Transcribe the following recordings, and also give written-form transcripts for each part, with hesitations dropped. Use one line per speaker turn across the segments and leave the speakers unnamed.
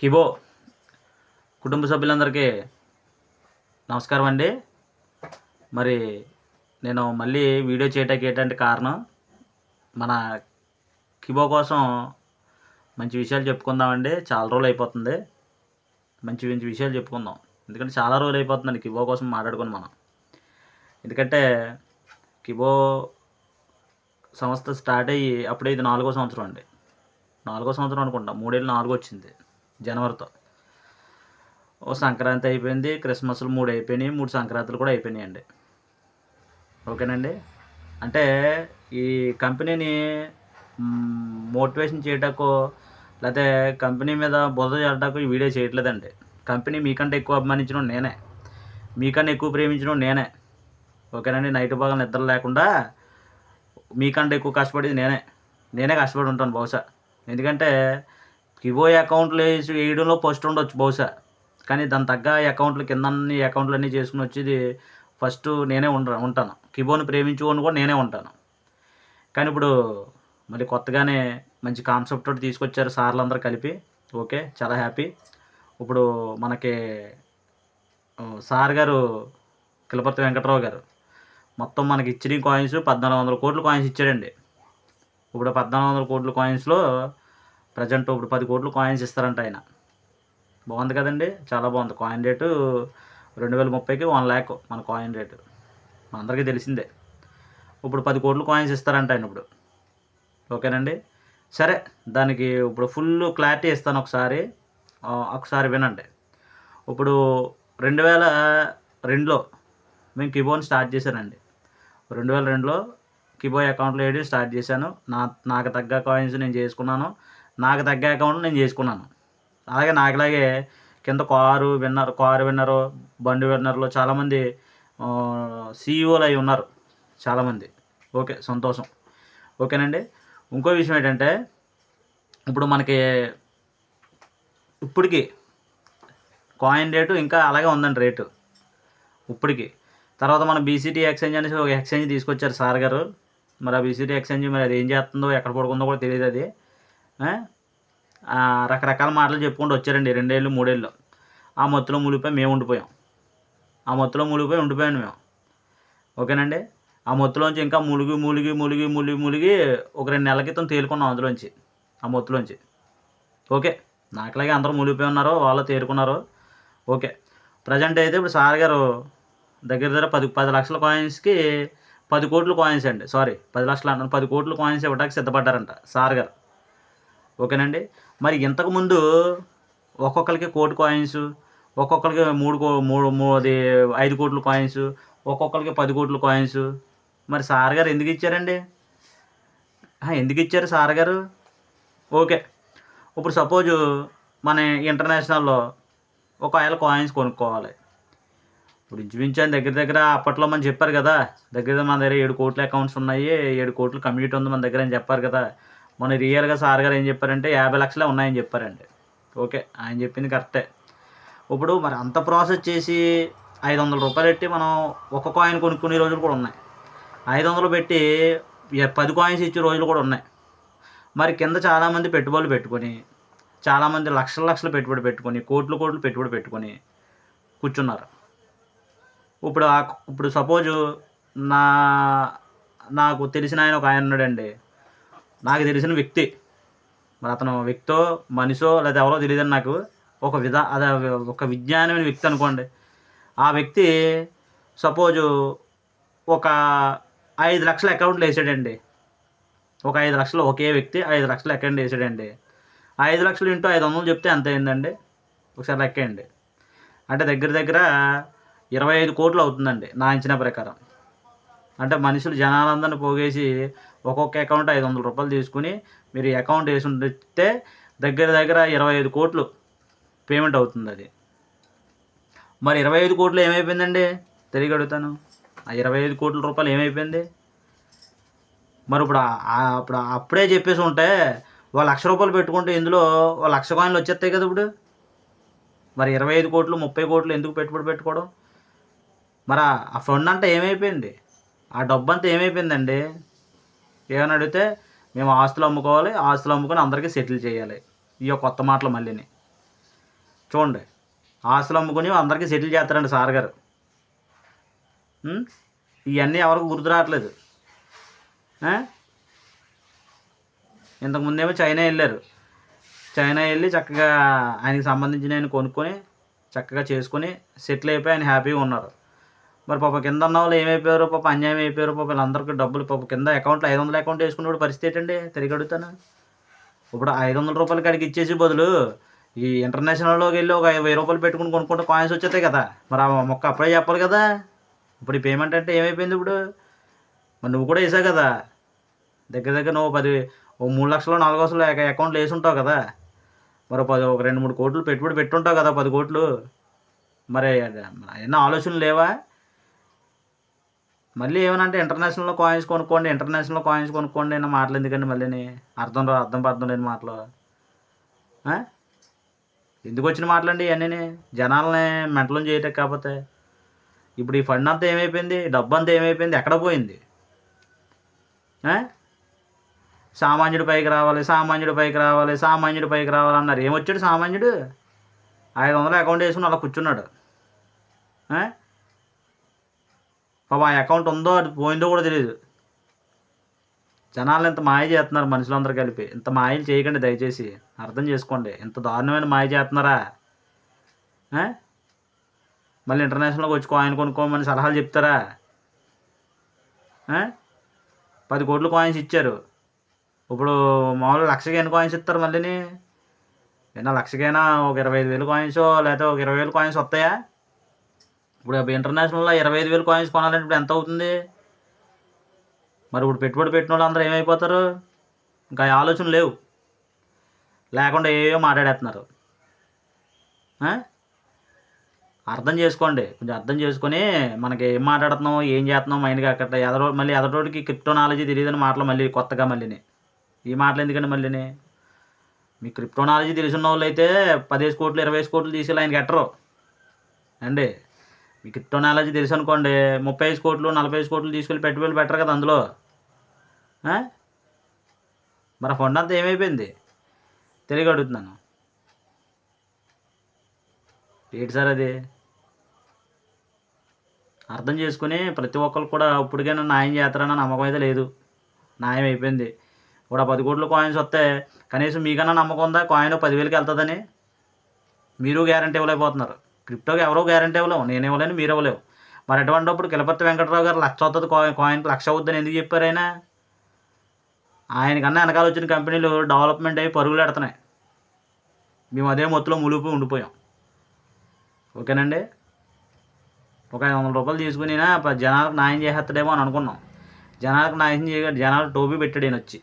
కిబో కుటుంబ సభ్యులందరికీ నమస్కారం అండి. మరి నేను మళ్ళీ వీడియో చేయటానికి ఏంటంటే కారణం, మన కిబో కోసం మంచి విషయాలు చెప్పుకుందామండి. చాలా రోజులు అయిపోతుంది. మంచి మంచి విషయాలు చెప్పుకుందాం. ఎందుకంటే చాలా రోజులు అయిపోతుందండి కిబో కోసం మాట్లాడుకుని మనం. ఎందుకంటే కిబో సంస్థ స్టార్ట్ అయ్యి అప్పుడే ఇది 4వ సంవత్సరం అండి. 4వ సంవత్సరం అనుకుంటా. 3 వచ్చింది జనవరితో. ఓ సంక్రాంతి అయిపోయింది, క్రిస్మస్లు 3 అయిపోయినాయి, 3 సంక్రాంతులు కూడా అయిపోయినాయండి. ఓకేనండి. అంటే ఈ కంపెనీని మోటివేషన్ చేయటకో లేకపోతే కంపెనీ మీద బురద చల్లటకు ఈ వీడియో చేయట్లేదండి. కంపెనీ మీకంటే ఎక్కువ అభిమానించడం నేనే, మీకన్నా ఎక్కువ ప్రేమించడం నేనే. ఓకేనండి. నైట్ భాగం నిద్ర లేకుండా మీకంటే ఎక్కువ కష్టపడేది నేనే కష్టపడి ఉంటాను బహుశా. ఎందుకంటే కిబో అకౌంట్లు వేయడంలో ఫస్ట్ ఉండొచ్చు బహుశా, కానీ దాని తగ్గ అకౌంట్లు కింద అన్ని అకౌంట్లన్నీ చేసుకుని వచ్చేది ఫస్ట్ నేనే ఉంటాను. కిబోని ప్రేమించుకొని కూడా నేనే ఉంటాను. కానీ ఇప్పుడు మళ్ళీ కొత్తగానే మంచి కాన్సెప్ట్ తోటి తీసుకొచ్చారు సార్లు అందరూ కలిపి. ఓకే, చాలా హ్యాపీ. ఇప్పుడు మనకి సార్ గారు కిలపర్తి వెంకట్రావు గారు మొత్తం మనకి ఇచ్చిన కాయిన్స్ 1400 కోట్ల కాయిన్స్ ఇచ్చాడండి. ఇప్పుడు 1400 కోట్ల కాయిన్స్లో ప్రజెంట్ ఇప్పుడు 10 కోట్ల కాయిన్స్ ఇస్తారంట ఆయన. బాగుంది కదండి, చాలా బాగుంది. కాయిన్ రేటు 2030కి 1 lakh మన కాయిన్ రేటు అందరికీ తెలిసిందే. ఇప్పుడు 10 కోట్ల కాయిన్స్ ఇస్తారంట ఆయన ఇప్పుడు. ఓకేనండి. సరే, దానికి ఇప్పుడు ఫుల్ క్లారిటీ ఇస్తాను. ఒకసారి వినండి. ఇప్పుడు 2002లో మేము కిబోని స్టార్ట్ చేశానండి. 2002లో కిబో అకౌంట్లో వేయడం స్టార్ట్ చేశాను. నాకు తగ్గ కాయిన్స్ నేను చేసుకున్నాను, నాకు తగ్గ అకౌంట్లు నేను చేసుకున్నాను. అలాగే నాకులాగే కింద కారు విన్నరు, బండి విన్నర్లు చాలామంది సీఈఓలు అయి ఉన్నారు చాలామంది. ఓకే, సంతోషం. ఓకేనండి. ఇంకో విషయం ఏంటంటే, ఇప్పుడు మనకి ఇప్పటికి కాయిన్ రేటు ఇంకా అలాగే ఉందండి రేటు ఇప్పటికి. తర్వాత మన బీసీటీ ఎక్స్చేంజ్ అనేసి ఒక ఎక్స్చేంజ్ తీసుకొచ్చారు సార్ గారు. మరి ఆ బీసీటీ ఎక్స్చేంజ్ మరి అది ఏం చేస్తుందో, ఎక్కడ పడుకుందో కూడా తెలియదు. అది రకరకాల మాటలు చెప్పుకుంటూ వచ్చారండి 2 ఏళ్ళు 3 ఏళ్ళు. ఆ మత్తులో మునిగిపోయి మేము ఉండిపోయాను మేము. ఓకేనండి. ఆ మత్తులోంచి ఇంకా ములిగి ఒక 2 నెలల క్రితం తేలుకున్నాం అందులోంచి, ఆ మత్తులోంచి. ఓకే, నాకులాగే అందరూ మునిగిపోయి ఉన్నారు, వాళ్ళు తేరుకున్నారు. ఓకే, ప్రజెంట్ అయితే ఇప్పుడు సార్ గారు దగ్గర 10 లక్షల కాయిన్స్కి 10 కోట్ల కాయిన్స్ అండి. సారీ, 10 లక్షలు అంటాను, 10 కోట్ల కాయిన్స్ ఇవ్వడానికి సిద్ధపడ్డారంట సార్ గారు. ఓకేనండి. మరి ఇంతకుముందు ఒక్కొక్కరికి 1 కోటి కాయిన్స్, ఒక్కొక్కరికి 5 కోట్ల కాయిన్స్, ఒక్కొక్కరికి 10 కోట్ల కాయిన్స్. మరి సార్ గారు ఎందుకు ఇచ్చారండి? ఎందుకు ఇచ్చారు సార్ గారు? ఓకే, ఇప్పుడు సపోజు మన ఇంటర్నేషనల్లో ఒక 1000 కాయిన్స్ కొనుక్కోవాలి. ఇప్పుడు ఇంచుమించు దగ్గర అప్పట్లో మనం చెప్పారు కదా, మన దగ్గర 7 కోట్ల అకౌంట్స్ ఉన్నాయి, 7 కోట్ల కమ్యూనిటీ ఉంది మన దగ్గర అని చెప్పారు కదా. మన రియల్గా సార్ గారు ఏం చెప్పారంటే 50 లక్షలే ఉన్నాయని చెప్పారండి. ఓకే, ఆయన చెప్పింది కరెక్టే. ఇప్పుడు మరి అంత ప్రాసెస్ చేసి 500 రూపాయలు పెట్టి మనం ఒక కాయిన్ కొనుక్కునే రోజులు కూడా ఉన్నాయి, 500 పెట్టి 10 కాయిన్స్ ఇచ్చే రోజులు కూడా ఉన్నాయి. మరి కింద చాలామంది పెట్టుబడులు పెట్టుకొని, చాలామంది లక్షలు పెట్టుబడి పెట్టుకొని, కోట్లు పెట్టుబడి పెట్టుకొని కూర్చున్నారు. ఇప్పుడు సపోజు నాకు తెలిసిన ఆయన ఒక ఆయన ఉన్నాడండి, నాకు తెలిసిన వ్యక్తి. మరి అతను వ్యక్తో మనిషో లేదా ఎవరో తెలియదని నాకు, ఒక విజ్ఞానమైన వ్యక్తి అనుకోండి. ఆ వ్యక్తి సపోజు ఒక 5 లక్షల అకౌంట్లు వేసాడండి. ఒక 5 లక్షలు, ఒకే వ్యక్తి 5 లక్షల అకౌంట్ వేసాడండి. 5 లక్షలు ఇంటూ 500 చెప్తే ఎంత అయిందండి? ఒకసారి లెక్కేయండి. అంటే దగ్గర 25 కోట్లు అవుతుందండి నా అంచనా ప్రకారం. అంటే మనుషులు జనాలందరినీ పోగేసి ఒక్కొక్క అకౌంట్ 500 రూపాయలు తీసుకుని మీరు అకౌంట్ వేసి ఉంటే దగ్గర 25 కోట్లు పేమెంట్ అవుతుంది అది. మరి 25 కోట్లు ఏమైపోయిందండి? తిరిగి అడుగుతాను, ఆ 25 కోట్ల రూపాయలు ఏమైపోయింది? మరి ఇప్పుడు అప్పుడే చెప్పేసి ఉంటే వాళ్ళు 1,00,000 రూపాయలు పెట్టుకుంటే ఇందులో 1,00,000 కాయిన్లు వచ్చేస్తాయి కదా ఇప్పుడు. మరి 25 కోట్లు 30 కోట్లు ఎందుకు పెట్టుబడి పెట్టుకోవడం? మరి ఆ ఫండ్ అంతా ఏమైపోయింది? ఆ డబ్బు అంతా ఏమైపోయిందండి? ఏమని అడిగితే మేము ఆస్తులు అమ్ముకోవాలి, ఆస్తులు అమ్ముకొని అందరికీ సెటిల్ చేయాలి. ఇవో కొత్త మాటలు మళ్ళీని. చూడండి, ఆస్తులు అమ్ముకుని అందరికీ సెటిల్ చేస్తారండి సార్ గారు. ఇవన్నీ ఎవరికి గుర్తు రావట్లేదు. ఇంతకుముందేమో చైనా వెళ్ళారు. చైనా వెళ్ళి చక్కగా ఆయనకి సంబంధించిన ఆయన కొనుక్కొని చక్కగా చేసుకొని సెటిల్ అయిపోయి ఆయన హ్యాపీగా ఉన్నారు. మరి పాప కింద ఉన్న వాళ్ళు ఏమైపోయారు, పాప అన్యాయం అయిపోయారు. పాప వీళ్ళందరికీ డబ్బులు పాప కింద అకౌంట్లో 500 అకౌంట్ వేసుకున్నప్పుడు పరిస్థితి ఏంటండి? తిరిగి అడుగుతాను. ఇప్పుడు 500 రూపాయల కాడికి ఇచ్చేసి బదులు ఈ ఇంటర్నేషనల్లోకి వెళ్ళి ఒక 1000 రూపాయలు పెట్టుకుని కొనుక్కుంటే కాయిన్స్ వచ్చేస్తాయి కదా. మరి ఆ మొక్క అప్పుడే చెప్పాలి కదా. ఇప్పుడు ఈ పేమెంట్ అంటే ఏమైపోయింది ఇప్పుడు? మరి నువ్వు కూడా వేసావు కదా, దగ్గర దగ్గర నువ్వు 3 లక్షలు 4 లక్షలు అకౌంట్లో వేసి ఉంటావు కదా. మరి ఒక 2-3 కోట్లు పెట్టుబడి పెట్టుంటావు కదా, 10 కోట్లు. మరి ఏమన్నా ఆలోచనలు లేవా? మళ్ళీ ఏమనంటే ఇంటర్నేషనల్లో కాయిన్స్ కొనుక్కోండి అన్న మాటలు ఎందుకండి మళ్ళీ? అర్థం లేని మాటలు. ఎందుకు వచ్చిన మాటలండి ఇవన్నీ? జనాలని మెంటలం చేయటం. కాకపోతే ఇప్పుడు ఈ ఫండ్ అంతా ఏమైపోయింది? డబ్బు అంతా ఏమైపోయింది? ఎక్కడ పోయింది? సామాన్యుడి పైకి రావాలి అన్నారు. ఏమొచ్చాడు సామాన్యుడు? 500 అకౌంట్ వేసుకుని అలా కూర్చున్నాడు. పాప ఆ అకౌంట్ ఉందో అది పోయిందో కూడా తెలియదు. జనాలు ఇంత మాయ చేస్తున్నారు, మనుషులందరూ కలిపి. ఇంత మాయలు చేయకండి దయచేసి, అర్థం చేసుకోండి. ఇంత దారుణమైన మాయ చేస్తున్నారా? మళ్ళీ ఇంటర్నేషనల్కి వచ్చి కాయిన్ కొనుక్కోమని సలహాలు చెప్తారా? 10 కోట్లు కాయిన్స్ ఇచ్చారు. ఇప్పుడు మామూలుగా లక్షకి ఎన్ని కాయిన్స్ ఇస్తారు మళ్ళీని? ఏమన్నా లక్షకైనా ఒక 25,000 కాయిన్స్ లేకపోతే ఒక 20,000 కాయిన్స్ వస్తాయా? ఇప్పుడు ఇంటర్నేషనల్లో 25,000 కాయిన్స్ కొనాలంటే ఇప్పుడు ఎంత అవుతుంది? మరి ఇప్పుడు పెట్టుబడి పెట్టిన వాళ్ళు అందరూ ఏమైపోతారు? ఇంకా ఆలోచన లేవు, లేకుండా ఏవో మాట్లాడేస్తున్నారు. అర్థం చేసుకోండి, కొంచెం అర్థం చేసుకొని మనకి ఏం మాట్లాడుతున్నామో ఏం చేస్తున్నామో మైండ్గా అక్కడ మళ్ళీ ఎదరోడికి క్రిప్టో నాలెడ్జ్ తెలియదని మాటలు మళ్ళీ కొత్తగా మళ్ళీని ఈ మాటలు ఎందుకండి మళ్ళీని? మీ క్రిప్టో నాలెడ్జ్ తెలిసిన వాళ్ళు అయితే 10 కోట్లు 20 కోట్లు తీసేలా ఆయనకి ఎట్టరు అండి. మీ క్రిప్టో నాలెడ్జ్ తెలుసు అనుకోండి, 35 కోట్లు 40 కోట్లు తీసుకెళ్ళి పెట్టుబడులు పెట్టరు కదా అందులో. మరి ఆ ఫండ్ అంతా ఏమైపోయింది? తెలియక అడుగుతున్నాను. ఏంటి సార్ అది? అర్థం చేసుకుని ప్రతి ఒక్కరు కూడా ఇప్పటికైనా న్యాయం చేస్తారన్న నమ్మకం అయితే లేదు. న్యాయం అయిపోయింది. ఇప్పుడు 10 కోట్ల కాయిన్స్ వస్తే కనీసం మీకన్నా నమ్మకం ఉందా కాయిన్ 10,000కి వెళ్తుందని? మీరు గ్యారంటీ ఇవ్వలేకపోతున్నారు. క్రిప్టోకి ఎవరో గ్యారంటీ ఇవ్వలేము, నేను ఇవ్వలేను, మీరు ఇవ్వలేవు. మరి అటువంటిప్పుడు కిలపర్తి వెంకటరావు గారు 1,00,000 అవుతుంది కాయిన్కి 1,00,000 అవుతుందని ఎందుకు చెప్పారు ఆయన? ఆయనకన్నా వెనకాల వచ్చిన కంపెనీలు డెవలప్మెంట్ అయ్యి పరుగులు పెడుతున్నాయి. మేము అదే మొత్తులో మునిగిపోయి ఉండిపోయాం. ఓకేనండి. ఒక 500 రూపాయలు తీసుకుని జనాలకు న్యాయం చేసేస్తాడేమో అని అనుకున్నాం. జనాలకు న్యాయం చేయగలి జనాలకు టోపీ పెట్టాడు ఆయన వచ్చి.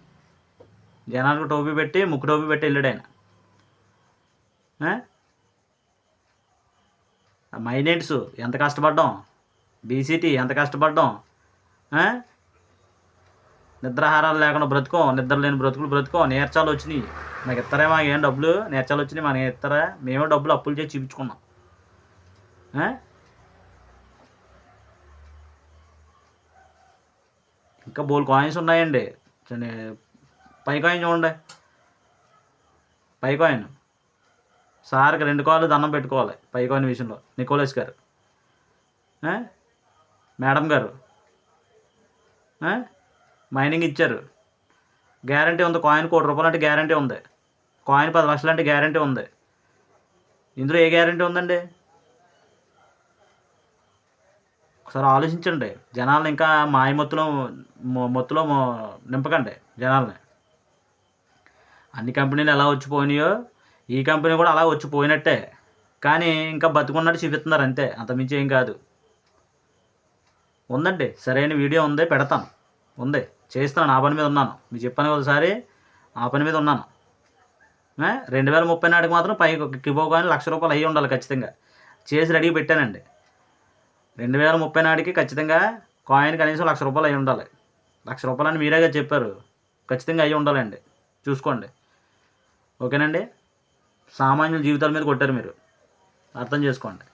జనాలకు టోపీ పెట్టి ముక్కు టోపీ పెట్టి వెళ్ళాడు ఆయన. మైనెట్స్ ఎంత కష్టపడ్డాం, బీసీటీ ఎంత కష్టపడ్డాం. నిద్రాహారాలు లేకుండా బ్రతుకోం, నిద్ర లేని బ్రతుకోం. నేర్చాలు వచ్చినాయి, మాకు ఇస్తారా? మాకు ఏం డబ్బులు నేర్చాలు వచ్చినాయి, మనకి ఇస్తారా? మేమే డబ్బులు అప్పులు చేసి చూపించుకున్నాం. ఇంకా బోల్ కాయిన్స్ ఉన్నాయండి. పై కాయిన్ చూడండి, పై కాయిన్ సార్కి 2 కాళ్ళు దండం పెట్టుకోవాలి పై కాయిన్ విషయంలో. నికోలస్ గారు, మేడం గారు మైనింగ్ ఇచ్చారు, గ్యారంటీ ఉంది. కాయిన్ 1 కోటి రూపాయలు అంటే గ్యారంటీ ఉంది. కాయిన్ 10 లక్షలు అంటే గ్యారంటీ ఉంది. ఇందులో ఏ గ్యారంటీ ఉందండి? ఒకసారి ఆలోచించండి. జనాలను ఇంకా మొత్తులో నింపకండి జనాల్ని. అన్ని కంపెనీలు ఎలా వచ్చిపోయినాయో ఈ కంపెనీ కూడా అలా వచ్చిపోయినట్టే, కానీ ఇంకా బతుకున్నట్టు చూపిస్తున్నారు అంతే, అంతమించి ఏం కాదు. ఉందండి, సరైన వీడియో ఉంది, పెడతాను. ఉంది, చేస్తాను. ఆ పని మీద ఉన్నాను. మీకు చెప్పాను ఒకసారి, ఆ పని మీద ఉన్నాను. 2030 నాటికి మాత్రం కిబో కాయిన్ 1,00,000 రూపాయలు అయ్యి ఉండాలి ఖచ్చితంగా. చేసి రెడీ పెట్టానండి. 2030 నాటికి ఖచ్చితంగా కాయిన్ కనీసం 1,00,000 రూపాయలు అయ్యి ఉండాలి. 1,00,000 రూపాయలు అని మీరేగా చెప్పారు, ఖచ్చితంగా అయ్యి ఉండాలండి. చూసుకోండి. ఓకేనండి. సామాన్యుల జీవితాల మీద కొట్టారు మీరు, అర్థం చేసుకోండి.